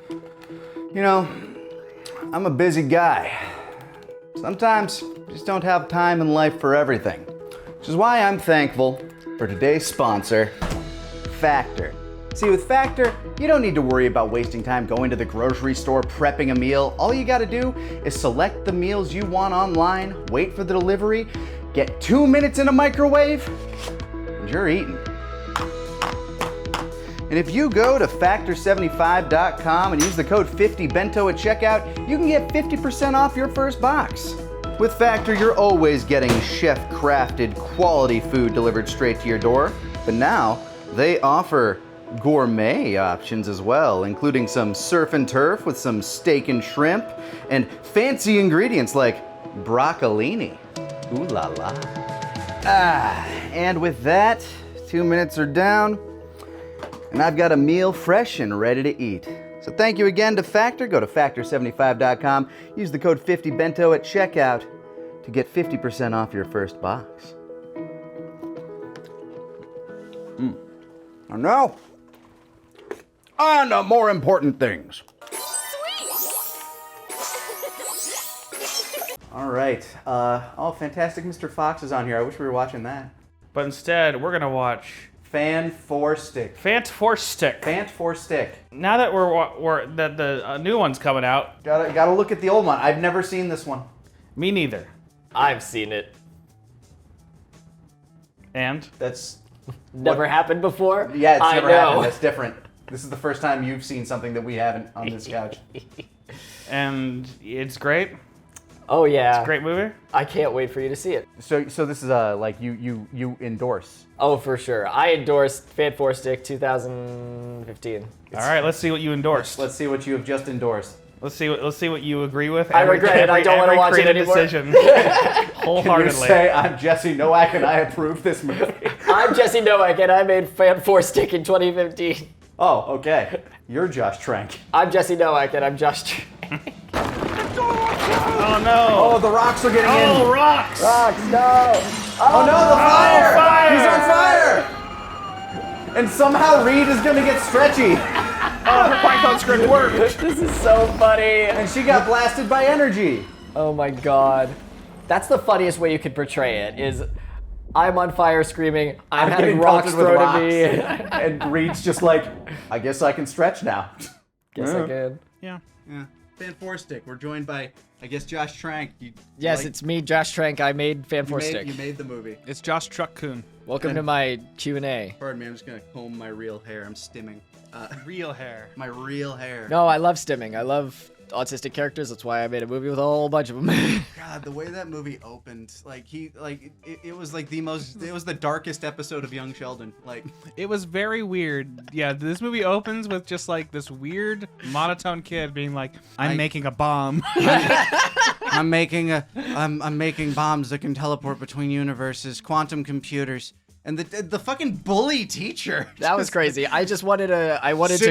You know, I'm a busy guy. Sometimes I just don't have time in life for everything. Which is why I'm thankful for today's sponsor, Factor. See, with Factor, you don't need to worry about wasting time going to the grocery store prepping a meal. All you gotta do is select the meals you want online, wait for the delivery, get 2 minutes in a microwave, and you're eating. And if you go to Fant4stic.com and use the code 50Bento at checkout, you can get 50% off your first box. With Factor, you're always getting chef-crafted quality food delivered straight to your door. But now, they offer gourmet options as well, including some surf and turf with some steak and shrimp, and fancy ingredients like broccolini. Ooh la la. And with that, 2 minutes are down, and I've got a meal fresh and ready to eat. So thank you again to Factor. Go to Fant4stic.com, use the code 50Bento at checkout to get 50% off your first box. And now, on to more important things. All right. Oh, fantastic. Mr. Fox is on here. I wish we were watching that. But instead, we're gonna watch Fant4stic. Fant4stic. Fant4stic. Now that the new one's coming out. Gotta look at the old one. I've never seen this one. Me neither. I've seen it. And That's Never happened before? yeah. It's I never know. happened. That's different. This is the first time you've seen something that we haven't on this couch. it's great. Oh yeah. Great movie. I can't wait for you to see it. So this is like you endorse. Oh, for sure. I endorsed Fant4stic 2015. All right, let's see what you endorsed. Let's see what you have just endorsed. Let's see what you agree with. I regret it. I don't want to watch it every anymore. decision. Can you Wholeheartedly. say I'm Jesse Nowak and I approve this movie? I'm Jesse Nowak and I made Fant4stic in 2015. Oh, okay. You're Josh Trank. I'm Jesse Nowak and I'm Josh Trank. Oh no! Oh, the rocks are getting in. Oh, rocks! Rocks, no! Oh no, the fire! fire! He's on fire! And somehow Reed is gonna get stretchy. Oh, her Python script worked. This is so funny. And she got blasted by energy. Oh my god. That's the funniest way you could portray it, is I'm on fire screaming, I'm having getting rocks pelted with thrown at me. And Reed's just like, I guess I can stretch now. Guess I can. Yeah. Yeah. Fant4stic. We're joined by, I guess, Josh Trank. Yes, it's me, Josh Trank. I made Fant4stic. You made the movie. It's Josh Truck-kun. Welcome to my Q&A. Pardon me, I'm just gonna comb my real hair. I'm stimming. Real hair. My real hair. No, I love stimming. I love autistic characters. That's why I made a movie with a whole bunch of them. God, the way that movie opened, it was like it was the darkest episode of Young Sheldon. Like, It was very weird. Yeah, this movie opens with just like this weird monotone kid being like, I'm making a bomb. I'm making bombs that can teleport between universes, quantum computers, and the fucking bully teacher. That was crazy. I just wanted to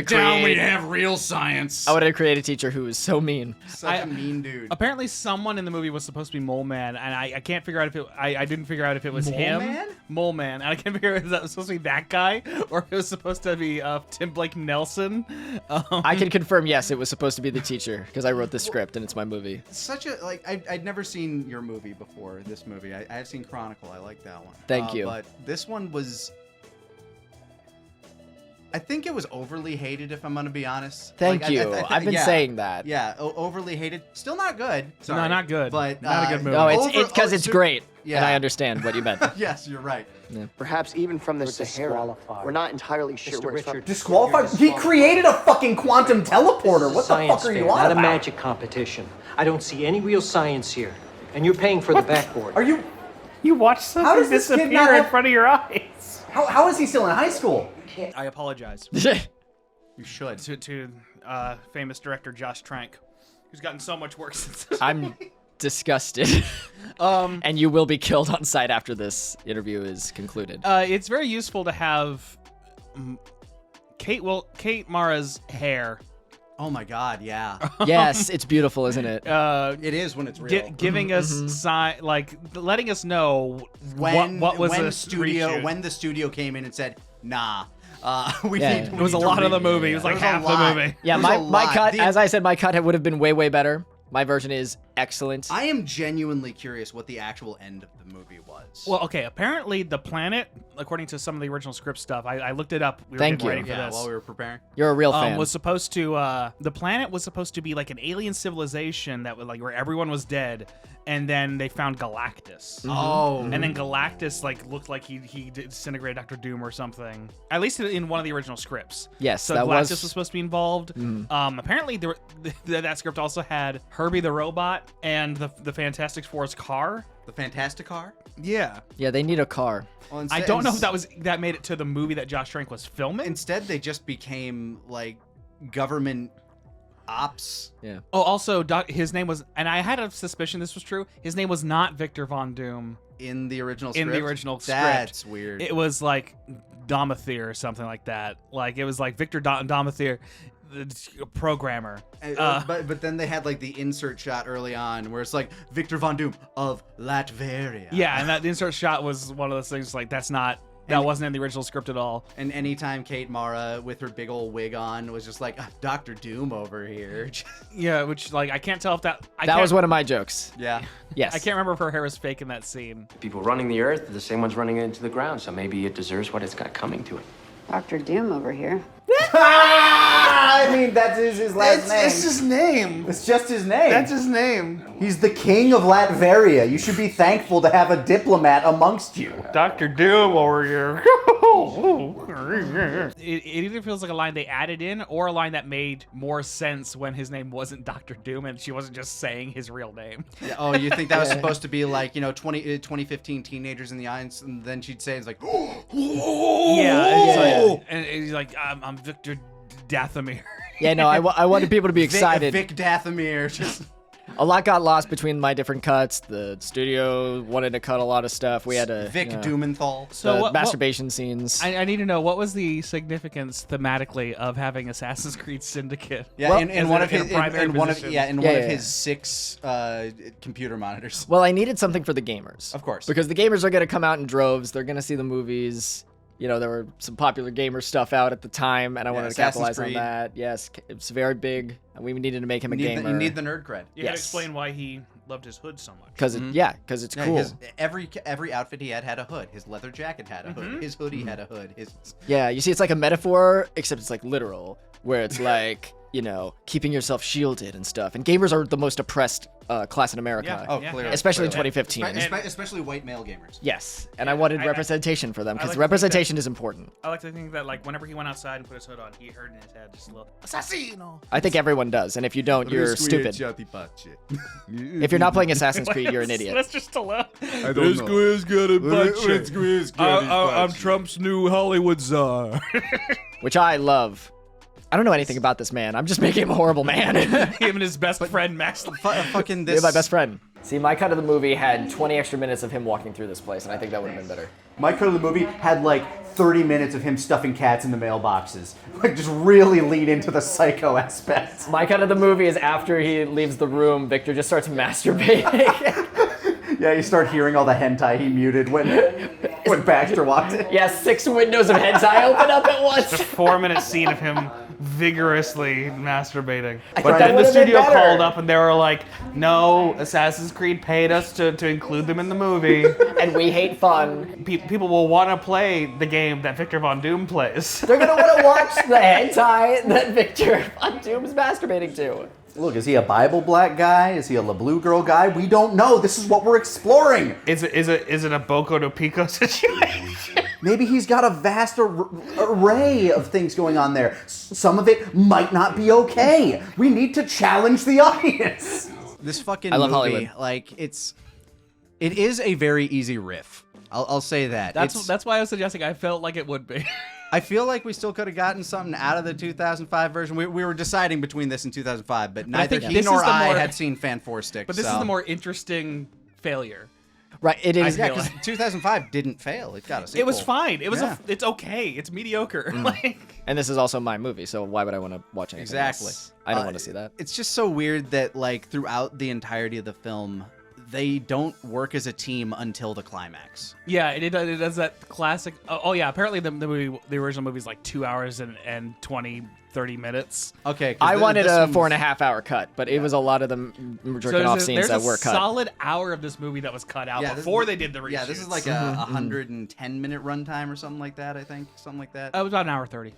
create. have real science. I wanted to create a teacher who was so mean. Such a mean dude. Apparently, someone in the movie was supposed to be Mole Man, and I can't figure out if I didn't figure out if it was him. Man? Mole Man, and I can't figure out if that was supposed to be that guy or if it was supposed to be Tim Blake Nelson. I can confirm, yes, it was supposed to be the teacher because I wrote the script and it's my movie. Such a I'd never seen your movie before. This movie, I have seen Chronicle. I like that one. Thank you. But this one was. I think it was overly hated, if I'm gonna be honest. Thank you. I've been saying that. Yeah, overly hated. Still not good. Sorry. No, not good. But not a good movie. No, it's because it's great. Yeah. And I understand what you meant. Yes, you're right. Perhaps even from the Sahara. We're not entirely sure where it's from. Disqualified? He created a fucking quantum teleporter. What the fuck are you on not about? a magic competition. I don't see any real science here. And you're paying for the backboard. Are you? You watched How does something this kid disappear not in have- front of your eyes. How is he still in high school? I apologize You should. to famous director Josh Trank, who's gotten so much work since. I'm disgusted. And you will be killed on sight after this interview is concluded. It's very useful to have Kate Mara's hair. Oh my God, yeah. Yes, it's beautiful, isn't it? It is when it's real. Giving us letting us know when what was when a the studio reshoot. when the studio came in and said, nah, We Yeah. need. It was a lot of the movie. It was like half the movie. Yeah, There's a my lot. cut, The- as I said, my cut would have been way better. My version is excellent. I am genuinely curious what the actual end of the movie was. Well, okay. Apparently, the planet, according to some of the original script stuff, I looked it up. We were Thank getting ready you. for yeah, this. while we were preparing. You're a real fan. Was supposed to the planet was supposed to be like an alien civilization that was like where everyone was dead, and then they found Galactus. Oh, And then Galactus like looked like he disintegrated Doctor Doom or something. At least in one of the original scripts. Yes, so that Galactus was- was supposed to be involved. Apparently, that script also had Herbie the robot and the Fantastic Four's car. the Fantastic Car. Yeah, Yeah, they need a car. Well, I don't know if that made it to the movie that Josh Trank was filming. Instead, they just became like government ops. Yeah. Oh, also, his name was, and I had a suspicion this was true. His name was not Victor Von Doom. In the original In script? the original script. That's weird. It was like Domathier or something like that. Like it was like Victor Domathier, the programmer. But then they had like the insert shot early on where it's like Victor Von Doom of Latveria. Yeah, and that insert shot was one of those things like that wasn't in the original script at all. And anytime Kate Mara with her big old wig on was just like Dr. Doom over here. Yeah, which like I can't tell if that That was one of my jokes. Yeah. Yes. I can't remember if her hair was fake in that scene. People running the earth are the same ones running it into the ground, so maybe it deserves what it's got coming to it. Dr. Doom over here. I mean, that's his last name. It's his name. It's just his name. That's his name. He's the king of Latveria. You should be thankful to have a diplomat amongst you. Dr. Doom over here. It either feels like a line they added in or a line that made more sense when his name wasn't Dr. Doom and she wasn't just saying his real name. Oh, you think that was supposed to be like, 2015 teenagers in the eyes, and then she'd say, it's like, And he's like, I'm Victor Dathomir. Yeah, no, I wanted people to be excited. Vic Dathomir. Just... A lot got lost between my different cuts. The studio wanted to cut a lot of stuff. We had to Vic Doomenthal. So what- masturbation scenes. I need to know, what was the significance thematically of having Assassin's Creed Syndicate? Yeah, Well, in one of in a his primary in one of position. one of Yeah. his 6 computer monitors. Well, I needed something for the gamers. Of course. Because the gamers are going to come out in droves. They're going to see the movies. You know, there were some popular gamer stuff out at the time, and I wanted to Assassin's capitalize on Creed. that. Yes, it's very big, and we needed to make him a gamer. You need the nerd cred. You gotta Yes. explain why he loved his hood so much. Because it's Yeah, cool. every outfit he had a hood. His leather jacket had a hood. His hoodie had a hood. Yeah, you see, it's like a metaphor, except it's like literal, where it's like, keeping yourself shielded and stuff. And gamers are the most oppressed class in America. Oh, Yeah. clearly. Especially in Clearly. 2015. Especially white male gamers. Yes, and I wanted I- representation for them, I because like to think representation is important. I like to think that like whenever he went outside and put his hood on, he heard in his head just a little assassino. I think everyone does, and if you don't, you're stupid. If you're not playing Assassin's Creed, you're an idiot. That's just a little. I don't know. I'm Trump's new Hollywood czar. Which I love. I don't know anything about this man. I'm just making him a horrible man. Him and his best friend Max. Fucking You're this. my best friend. See, my cut of the movie had 20 extra minutes of him walking through this place, and I think that would have been better. My cut of the movie had like 30 minutes of him stuffing cats in the mailboxes. Like, just really lean into the psycho aspect. My cut of the movie is after he leaves the room, Victor just starts masturbating. Yeah, you start hearing all the hentai he muted when Baxter walked in. Yeah, 6 windows of hentai open up at once. 4-minute scene of him vigorously masturbating. But But that then the would've been studio better. called up and they were like, "No, Assassin's Creed paid us to include them in the movie. And we hate fun. People will want to play the game that Victor Von Doom plays." They're gonna want to watch the hentai that Victor Von Doom's masturbating to. Look, is he a Bible black guy? Is he a LeBlue girl guy? We don't know. This is what we're exploring. Is it a Boko to Pico situation? Maybe he's got a vast array of things going on there. Some of it might not be okay. We need to challenge the audience. This fucking I love movie, Hollywood. like, it is a very easy riff. I'll say that. That's why I was suggesting I felt like it would be. I feel like we still could have gotten something out of the 2005 version. We were deciding between this and 2005, but neither think he this nor is the I more- had seen Fant4stic. But this is the more interesting failure. Right, it is. Yeah, because 2005 didn't fail. It got a sequel. It was fine. It was Yeah. it's okay. It's mediocre. Like And this is also my movie, so why would I want to watch anything Exactly. else? I don't want to see that. It's just so weird that, like, throughout the entirety of the film, they don't work as a team until the climax. Yeah, it does that classic. Oh yeah, apparently the original movie is like 2 hours and 30 minutes. Okay, I wanted a 4.5 hour cut, but it was a lot of them jerking off scenes that were cut. There's a solid hour of this movie that was cut out before they did the reshoots. Yeah, this is like a 110-minute runtime or something like that, I think. Something like that. It was about an hour 30.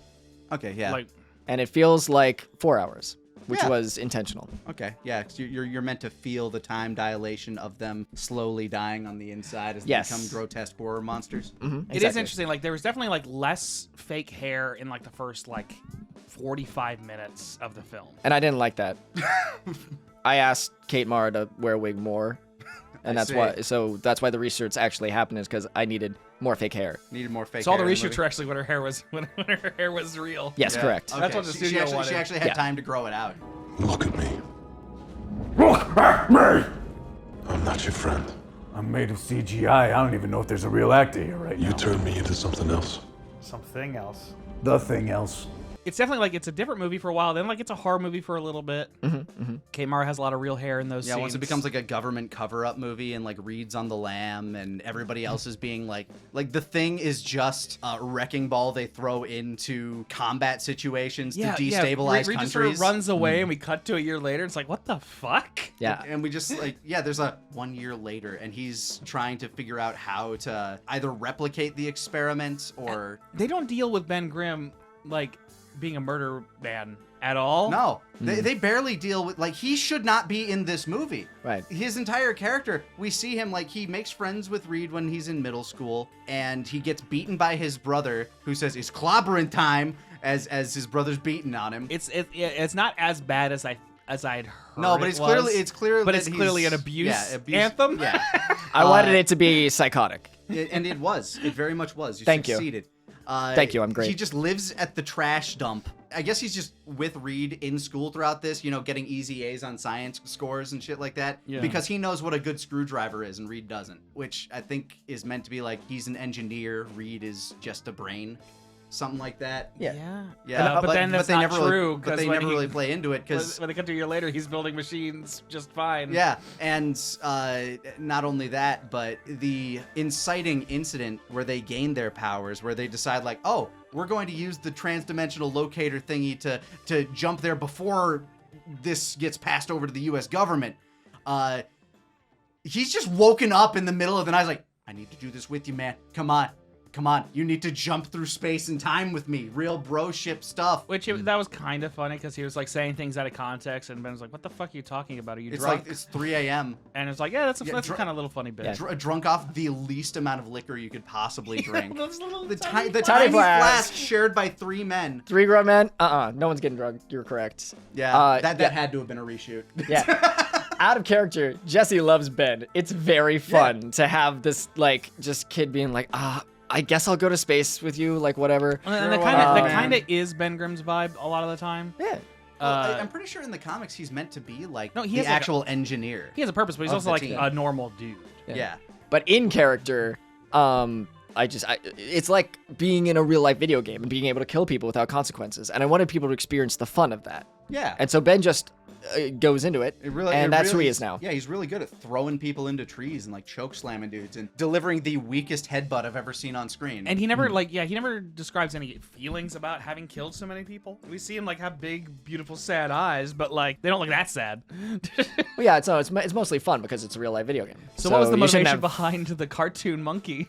Okay, yeah. And it feels like 4 hours, which Yeah. was intentional. Okay, yeah, 'cause you're meant to feel the time dilation of them slowly dying on the inside as they Yes. become grotesque horror monsters. It is interesting. Like there was definitely like less fake hair in like the first like 45 minutes of the film. And I didn't like that. I asked Kate Mara to wear a wig more. And that's why the reshoots actually happened, is because I needed more fake hair. Needed more fake So all hair the in reshoots movie. were actually when her hair was when her hair was real. Yes, correct. Okay. That's what the she studio actually, wanted. She actually had Yeah. time to grow it out. Look at me. Look at me! I'm not your friend. I'm made of CGI. I don't even know if there's a real actor here right now. You turned me into something else. Something else. The thing else. It's definitely like it's a different movie for a while. Then like it's a horror movie for a little bit. Kate Mara has a lot of real hair in those Yeah, scenes. once it becomes like a government cover-up movie and like Reed's on the lam and everybody else is being like the Thing is just a wrecking ball they throw into combat situations to destabilize Reed countries. just sort of runs away and we cut to a year later. It's like, what the fuck? Yeah. And we just there's a 1 year later and he's trying to figure out how to either replicate the experiment or They don't deal with Ben Grimm like being a murder man at all. no, they barely deal with he should not be in this movie. Right. His entire character, we see him he makes friends with Reed when he's in middle school, and he gets beaten by his brother, who says it's clobbering time as his brother's beating on him. It's not as bad as I'd heard. No, but it's clear But that it's clearly an abuse anthem. Yeah, I wanted it to be psychotic. and it was. It very much was. You Thank you. succeeded. Thank you, I'm great. He just lives at the trash dump. I guess he's just with Reed in school throughout this, getting easy A's on science scores and shit like that. Yeah. Because he knows what a good screwdriver is and Reed doesn't. Which I think is meant to be he's an engineer, Reed is just a brain. Something like that. Yeah. Yeah, but then that's they not never true, But 'cause they when never he- really play into it because When they cut to a year later, he's building machines just fine. yeah, and not only that, but the inciting incident where they gain their powers, where they decide oh, we're going to use the transdimensional locator thingy to jump there before this gets passed over to the U.S. government. He's just woken up in the middle of the night. He's like, I need to do this with you, man. Come on. You need to jump through space and time with me. Real bro-ship stuff. Which that was kind of funny because he was saying things out of context, and Ben was like, "What the fuck are you talking about? Are you It's drunk?" it's 3 a.m. And it's like, "Yeah, that's Yeah, kind of a little funny bit." Drunk off the least amount of liquor you could possibly drink. Those little The tiny tiny flask. flask shared by 3 men. 3 grown men? No one's getting drunk. You're correct. Yeah, that had to have been a reshoot. Yeah. Out of character, Jesse loves Ben. It's very fun to have this just kid being I guess I'll go to space with you, whatever. And that kind of is Ben Grimm's vibe a lot of the time. Yeah. I'm pretty sure in the comics he's meant to be he the has actual engineer. He has a purpose, but he's Of also the team. a normal dude. Yeah. But in character, it's like being in a real life video game and being able to kill people without consequences. And I wanted people to experience the fun of that. Yeah. And so Ben just goes into it, and that's who he is now. Yeah, he's really good at throwing people into trees and choke slamming dudes and delivering the weakest headbutt I've ever seen on screen. And he never he never describes any feelings about having killed so many people. We see him have big, beautiful, sad eyes, but they don't look that sad. Well, yeah, it's mostly fun because it's a real life video game. So what was the you shouldn't motivation have- behind the cartoon monkey?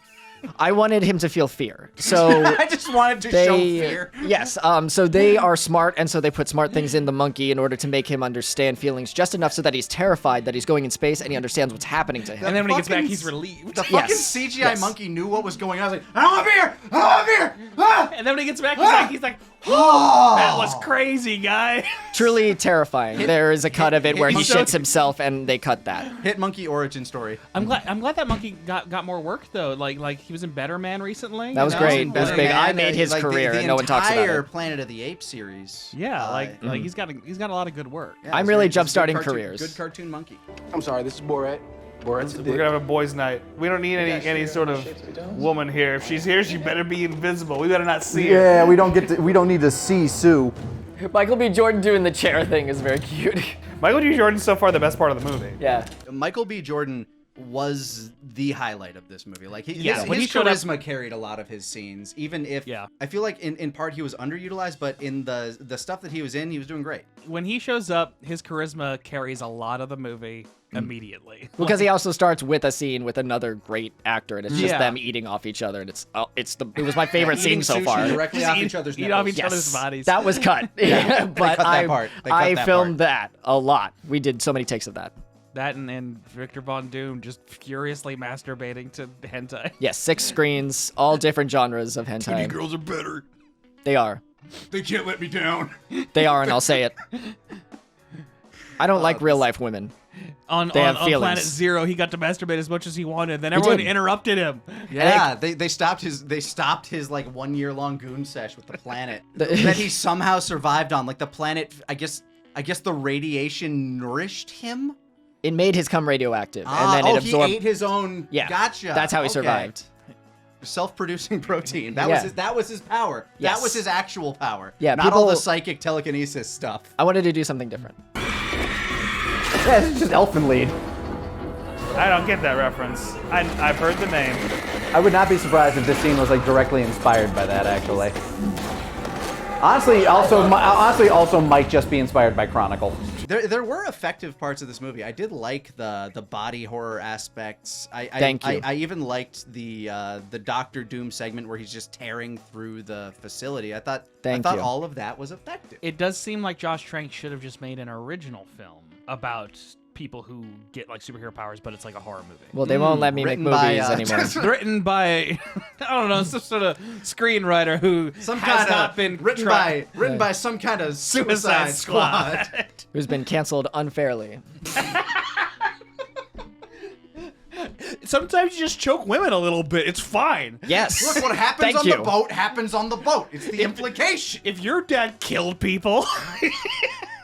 I wanted him to feel fear. So I just wanted to show fear. Yes. So they are smart, and so they put smart things in the monkey in order to make him understand feelings just enough so that he's terrified that he's going in space and he understands what's happening to him. And then when he gets back, fucking- he's relieved. The fucking Yes. CGI Yes. monkey knew what was going on. I was like, I don't want to be here! I don't want to be here! Ah! And then when he gets back, he's like, oh, that was crazy, guy. Truly terrifying. There is a cut of it where he Monkey. shits himself, and they cut that. Hit monkey origin story. I'm glad that monkey got more work though. Like he was in Better Man recently. That was great. That was Better big. Man, I made his the career, and no one talks about entire it. Planet of the Apes series. Yeah, he's got a lot of good work. Yeah, I'm it's really great. It's a good jump-starting cartoon- careers. Good cartoon monkey. I'm sorry, this is Borat. Borat's a We're dick. gonna have a boys' night. We don't need any sort of woman here. If she's here, she better be invisible. We better not see her. Yeah, we don't need to see Sue. Michael B. Jordan doing the chair thing is very cute. Michael B. Jordan's so far the best part of the movie. Yeah. Michael B. Jordan was the highlight of this movie. Like, Yeah, his when he showed charisma carried a lot of his scenes, even if I feel like in part he was underutilized, but in the stuff that he was in, he was doing great. When he shows up, his charisma carries a lot of the movie immediately. Because he also starts with a scene with another great actor, and it's just Yeah. them eating off each other, and it was my favorite scene so far. Directly Just off eat- each other's eat off nipples. each other's bodies. That was cut. Yeah, but cut that part. They cut I that filmed that a lot. We did so many takes of that. That and Victor Von Doom just furiously masturbating to hentai. Yes, 6 screens, all different genres of hentai. Girls are better. They are. They can't let me down. They are, and I'll say it. I don't like real life women. On They have feelings. Planet Zero, he got to masturbate as much as he wanted. Then everyone did. interrupted him. Yeah, they stopped his like 1 year long goon sesh with the planet that he somehow survived on. Like the planet, I guess the radiation nourished him. It made his cum radioactive, and then it absorbed. He ate his own. Yeah, Gotcha. That's how he Okay. survived. Self-producing protein. That Yeah. was his power. Yes. That was his actual power. Yeah, not all the people- psychic telekinesis stuff. I wanted to do something different. Yeah, this is just Elfin Lead. I don't get that reference. I've heard the name. I would not be surprised if this scene was like directly inspired by that, actually. Honestly, also might just be inspired by Chronicle. There were effective parts of this movie. I did like the body horror aspects. Thank you. I even liked the Doctor Doom segment where he's just tearing through the facility. I thought Thank you. all of that was effective. It does seem like Josh Trank should have just made an original film about people who get like superhero powers, but it's like a horror movie. Well, they won't let me make Written by, movies anymore. Written by, I don't know, some sort of screenwriter who has not been written by some kind of Suicide Squad. Who's been canceled unfairly. Sometimes you just choke women a little bit. It's fine. Yes. Look, what happens Thank on you. the boat happens on the boat. It's the implication. If your dad killed people,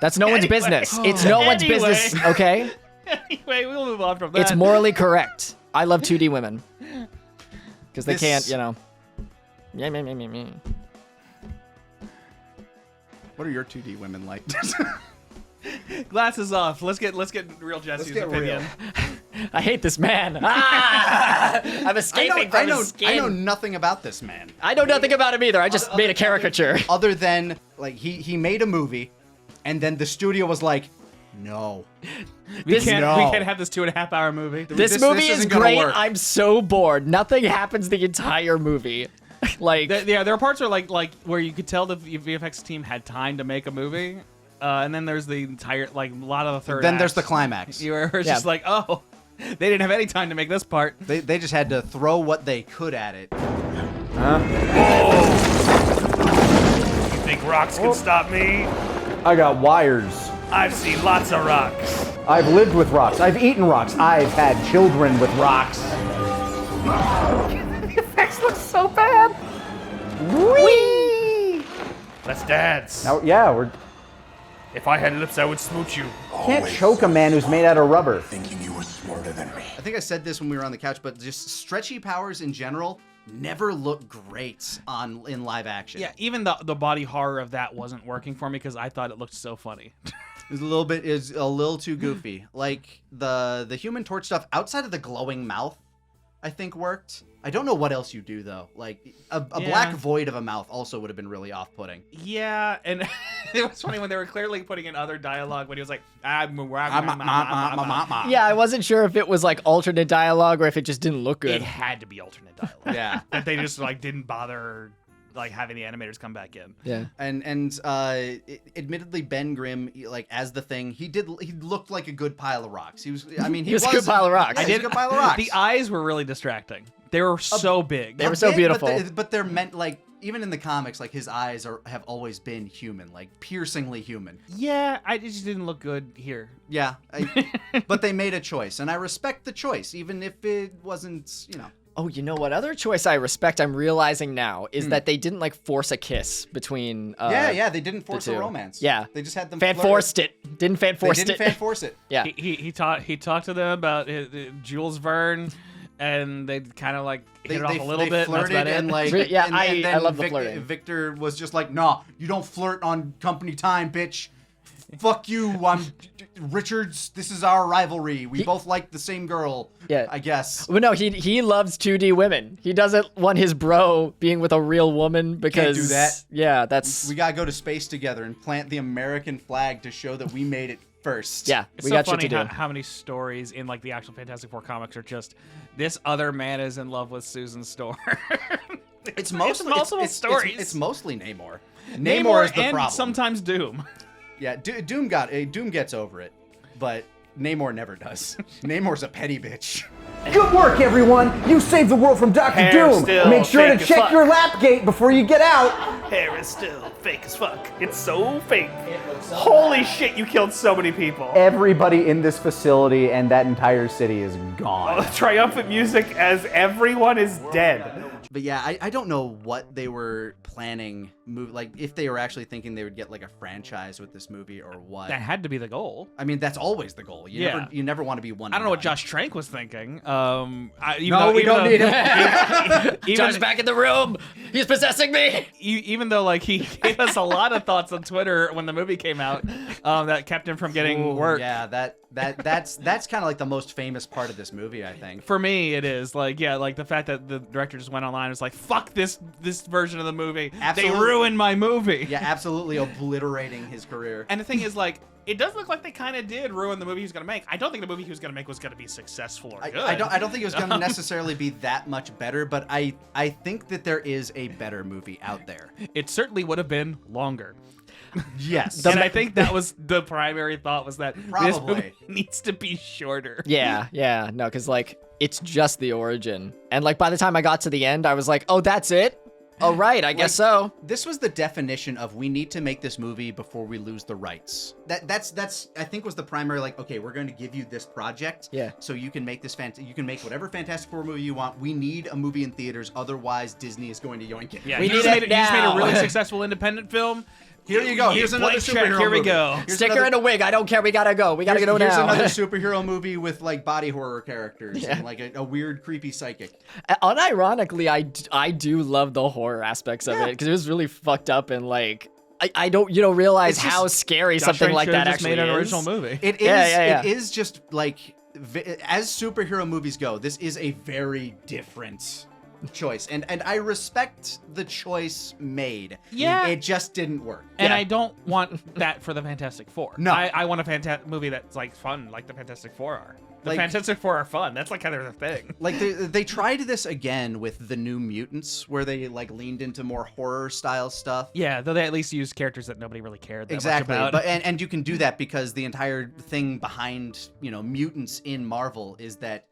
That's no one's business. It's no one's Anyway. business, okay? anyway, we'll move on from that. It's morally correct. I love 2D women. Because they This- can't, you know. Yeah. What are your 2D women like? Glasses off. Let's get real Jesse's get opinion. I hate this man. Ah! I'm escaping from his skin. I know nothing about this man. I know nothing about him either. I just made a caricature. Other than like he made a movie, and then the studio was like, no. We can't have this 2.5 hour movie. This movie is isn't gonna great. work. I'm so bored. Nothing happens the entire movie. Like, There are parts where like where you could tell the VFX team had time to make a movie, and then there's the entire like a lot of the third. Then there's act. the climax. You were Yeah. just like, oh, they didn't have any time to make this part. They just had to throw what they could at it. You think rocks can stop me? I got wires. I've seen lots of rocks. I've lived with rocks. I've eaten rocks. I've had children with rocks. The effects look so bad. Whee! Let's dance. Now, yeah, we're If I had lips, I would smooch you. can't choke a man who's made out of rubber. Thinking you were smarter than me. I think I said this when we were on the couch, but just stretchy powers in general never look great in live action. Yeah, even the body horror of that wasn't working for me because I thought it looked so funny. It's a little too goofy. Like the Human Torch stuff outside of the glowing mouth, I think worked. I don't know what else you do though. Like a black void of a mouth also would have been really off-putting. Yeah, and it was funny when they were clearly putting in other dialogue when he was like, yeah, I wasn't sure if it was like alternate dialogue or if it just didn't look It good. had to be alternate dialogue. Yeah. That they just like didn't bother like having the animators come back in. Yeah. And admittedly, Ben Grimm, like as the Thing, he looked like a good pile of rocks. He was a good pile of rocks. Yeah, he was a good pile of rocks. The eyes were really distracting. They were so big. They were so beautiful. But they're meant like even in the comics, like his eyes have always been human, like piercingly human. Yeah, it just didn't look good here. Yeah, but they made a choice, and I respect the choice, even if it wasn't, Oh, you know what other choice I respect? I'm realizing now is that they didn't like force a kiss between. They didn't force the a two. romance. Yeah, they just had them. Fan4stic it. Didn't Fan4stic They didn't Fan4stic it. Yeah, He talked to them about Jules Verne, and they kind of like hit it off a little bit. Flirted and that's about and it. like Yeah, and I then love the flirting. Victor was just like, "Nah, you don't flirt on company time, bitch. fuck you, I'm Richards, this is our rivalry. We both like the same girl, Yeah. I guess. Well, no, he loves 2D women. He doesn't want his bro being with a real woman because do that. Yeah, that's We gotta go to space together and plant the American flag to show that we made it first. yeah. It's We so got funny shit to do. how many stories in like the actual Fantastic Four comics are just this other man is in love with Susan Storm. It's mostly multiple stories. It's mostly Namor. Namor is the and problem. sometimes Doom. Yeah, Doom gets over it, but Namor never does. Namor's a petty bitch. Good work, everyone! You saved the world from Doctor Hair Doom! still Make sure to fake as check fuck. your lap gate before you get out! Hair is still fake as fuck. It's so fake. Holy shit, you killed so many people. Everybody in this facility and that entire city is gone. Triumphant music as everyone is dead. But yeah, I don't know what they were planning, like if they were actually thinking they would get like a franchise with this movie or what. That had to be the goal. I mean, that's always the goal. Yeah. You never want to be one. I don't know what Josh Trank was thinking. We don't need him. John's back in the room. He's possessing me. Even though like he gave us a lot of thoughts on Twitter when the movie came out, that kept him from getting work. Yeah, that's kind of like the most famous part of this movie, I think. For me, it is like like the fact that the director just went online and was like, "Fuck this version of the movie. Absolutely. They ruined my movie." Yeah, absolutely obliterating his career. And the thing is, like, it does look like they kind of did ruin the movie he was gonna make. I don't think the movie he was gonna make was gonna be successful or good. I don't think it was going to necessarily be that much better, but I think that there is a better movie out there. It certainly would have been longer. Yes. And I think that was the primary thought, was that this Probably. movie needs to be shorter. Yeah, no, because like it's just the origin, and like by the time I got to the end, I was like, oh, that's it. Oh right, I guess so. This was the definition of we need to make this movie before we lose the rights. That's I think was the primary, like, okay, we're going to give you this project. Yeah. So you can make this you can make whatever Fantastic Four movie you want. We need a movie in theaters, otherwise Disney is going to yoink it. Yeah, We you need just it made a now. really successful independent film. Here you go. Here's another Blank check. superhero Here we movie. go. Here's Sticker another- and a wig. I don't care. We gotta go. We gotta go Here's now. another superhero movie with like body horror characters and like a weird, creepy psychic. Unironically, I do love the horror aspects of it because it was really fucked up and like I don't realize It's just- how scary Josh something Trank like should've that just actually made an is. original movie. It is. Yeah. It is just like as superhero movies go, this is a very different choice, and I respect the choice made. Yeah. It just didn't work. And Yeah. I don't want that for the Fantastic Four. No. I want a movie that's like fun, like the Fantastic Four are. The Like- Fantastic Four are fun. That's like kind of the thing. Like they tried this again with the New Mutants, where they like leaned into more horror style stuff. Yeah, though they at least used characters that nobody really cared that Exactly, much about. but and you can do that because the entire thing behind mutants in Marvel is that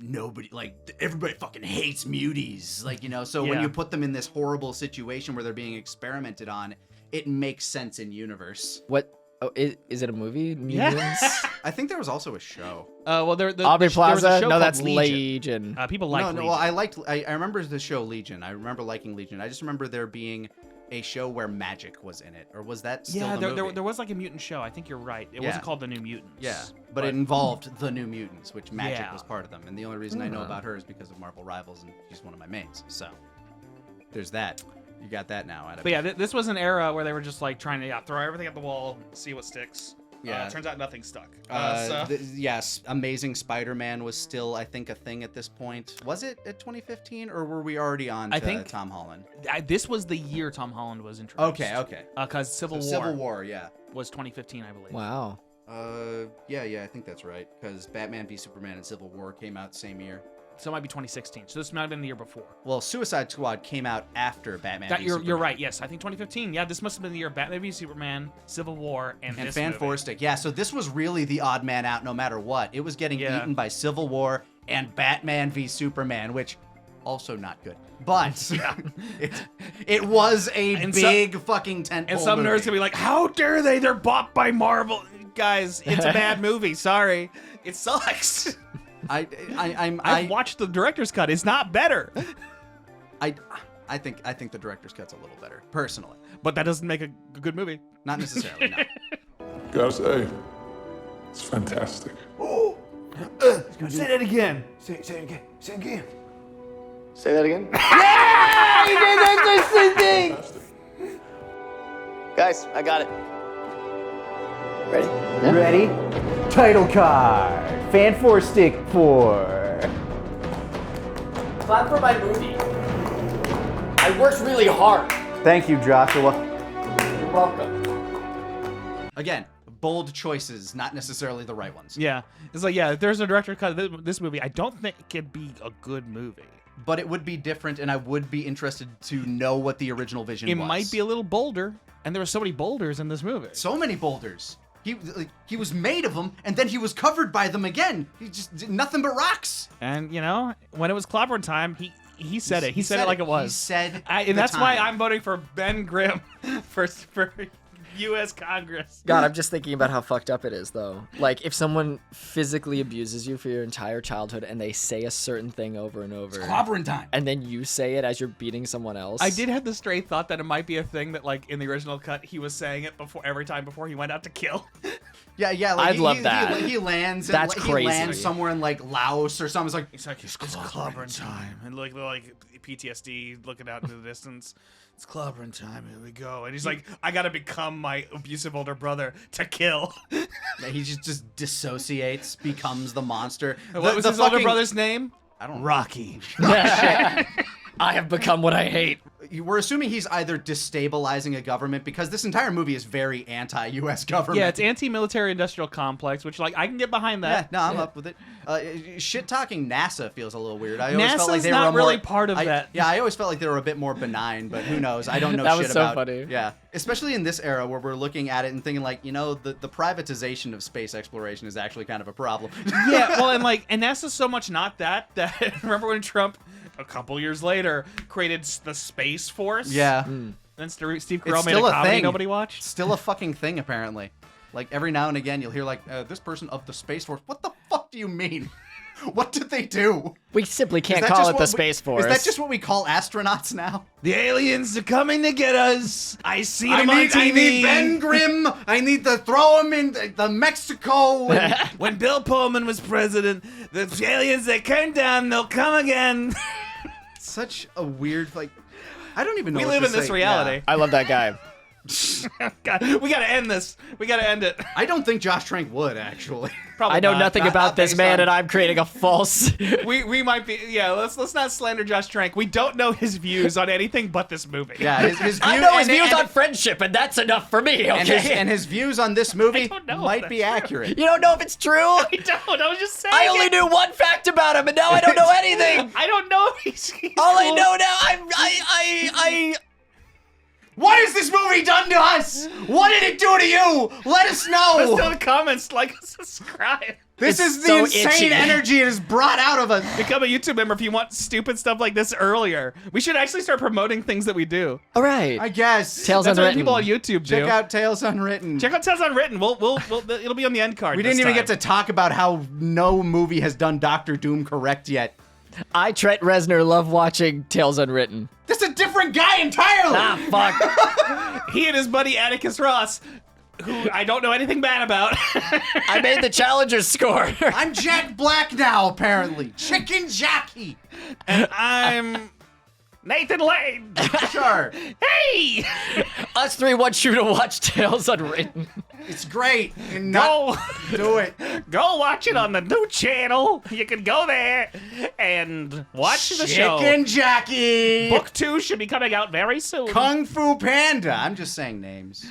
nobody, like, everybody fucking hates muties, like, so when Yeah. you put them in this horrible situation where they're being experimented on, it makes sense in universe. What? Oh, is it a movie? Yeah. Mutants? I think there was also a show. Well, Aubrey there was a Plaza? show No, called that's Legion. Legion. People like No, Legion. well, I remember the show Legion. I remember liking Legion. I just remember there being a show where magic was in it, or was that still yeah, the there movie? was like a mutant show. I think you're right. It Yeah. wasn't called The New Mutants. Yeah, but it involved the New Mutants, which magic Yeah. was part of them. And the only reason I know about her is because of Marvel Rivals, and she's one of my mains. So there's that. You got that now. Adam. But yeah, this was an era where they were just like trying to throw everything at the wall, see what sticks. Yeah. Turns out nothing stuck. Yes, Amazing Spider-Man was still, I think, a thing at this point. Was it at 2015, or were we already on to I think- Tom Holland? This was the year Tom Holland was introduced. Okay. Because Civil War Civil War, yeah. was 2015, I believe. Wow. Yeah, I think that's right. Because Batman v Superman and Civil War came out the same year. So it might be 2016. So this might have been the year before. Well, Suicide Squad came out after Batman v You're Superman. right. Yes, I think 2015. Yeah, this must have been the year of Batman v Superman, Civil War, and this movie. Fant4stic. Yeah, so this was really the odd man out no matter what. It was getting Yeah. eaten by Civil War and Batman v Superman, which also not good. But it was a And big fucking tentpole And some nerds movie. gonna be like, "How dare they? They're bought by Marvel." Guys, it's a bad movie. Sorry, it sucks. I watched the director's cut. It's not better. I think the director's cut's a little better, personally. But that doesn't make a good movie. Not necessarily, no. Gotta say, it's fantastic. Say that again. Say it again. Say it again. Say that again. Guys, I got it. Ready? Ready? Title card. Fant4stic 4. Clap for my movie. I worked really hard. Thank you, Joshua. You're welcome. Again, bold choices, not necessarily the right ones. Yeah, it's like, yeah, if there's a director cut of this movie, I don't think it'd be a good movie. But it would be different, and I would be interested to know what the original vision It was. might be a little bolder, and there were so many boulders in this movie. So many boulders. He was made of them, and then he was covered by them again. He just did nothing but rocks. And, you know, when it was clobbering time, he said it. He said it like it was. He said And that's why I'm voting for Ben Grimm for U.S. Congress. God, I'm just thinking about how fucked up it is, though. Like, if someone physically abuses you for your entire childhood and they say a certain thing over and over. It's clobbering time. And then you say it as you're beating someone else. I did have the stray thought that it might be a thing that, like, in the original cut, he was saying it every time before he went out to kill. Yeah. Like I'd love that. He lands. That's He crazy. lands somewhere in like Laos or something. It's clobbering time. And like PTSD looking out into the distance. It's clobbering time. Here we go. And he's like, I gotta become my abusive older brother to kill. He just dissociates, becomes the monster. What was his older brother's name? I don't know. Rocky. I have become what I hate. We're assuming he's either destabilizing a government because this entire movie is very anti-U.S. government. Yeah, it's anti-military industrial complex, which, like, I can get behind Yeah, that. no, I'm up with it. Shit talking NASA feels a little weird. I always felt like NASA's they not were really more, part of that. Yeah, I always felt like they were a bit more benign, but who knows? I don't know That shit was so about. funny. Yeah, especially in this era where we're looking at it and thinking like, you know, the privatization of space exploration is actually kind of a problem. Yeah, well, and NASA's so much not that remember when Trump, a couple years later, created the Space Force? Yeah. Then Steve It's Carell made still a a comedy thing. nobody watched? Still a fucking thing, apparently. Like, every now and again, you'll hear, like, this person of the Space Force. What the fuck do you mean? What did they do? We simply Is can't that call just it the what Space Force. Is that just what we call astronauts now? The aliens are coming to get us. I see them on I TV. need Ben Grimm. I need to throw him in the Mexico. When Bill Pullman was president, the aliens that came down, they'll come again. Such a weird, like, I don't even know We what live to in this say. reality. I love that guy. God, we gotta end this. We gotta end it. I don't think Josh Trank would, actually. Probably I know not. nothing about this based man, on- and I'm creating a false. We might be, yeah. Let's not slander Josh Trank. We don't know his views on anything but this movie. Yeah, his I view- know his and- views and- on friendship, and that's enough for me. Okay. and his views on this movie don't know if might be that's accurate. You don't know if it's true? I don't. I was just saying. I only knew one fact about him, and now I don't know anything. I don't know if he's All I cool. know now, I What has this movie done to us? What did it do to you? Let us know. Let's do in the comments, like and subscribe. This It's is the so insane itchy. energy it has brought out of us. Become a YouTube member if you want stupid stuff like this earlier. We should actually start promoting things that we do. All right. I guess. Tales That's what Unwritten. people on YouTube do. Check out Tales Unwritten. Check out Tales Unwritten. We'll it'll be on the end card. We this didn't even time. get to talk about how no movie has done Doctor Doom correct yet. I, Trent Reznor, love watching Tales Unwritten. That's a different guy entirely. Ah, fuck. He and his buddy Atticus Ross, who I don't know anything bad about. I made the Challengers score. I'm Jack Black now, apparently. Chicken Jackie. And I'm Nathan Lane. Sure. Hey! Us three want you to watch Tales Unwritten. It's great. And Go! do it. Go watch it on the new channel. You can go there and watch the show. Chicken Jackie. Book 2 should be coming out very soon. Kung Fu Panda. I'm just saying names.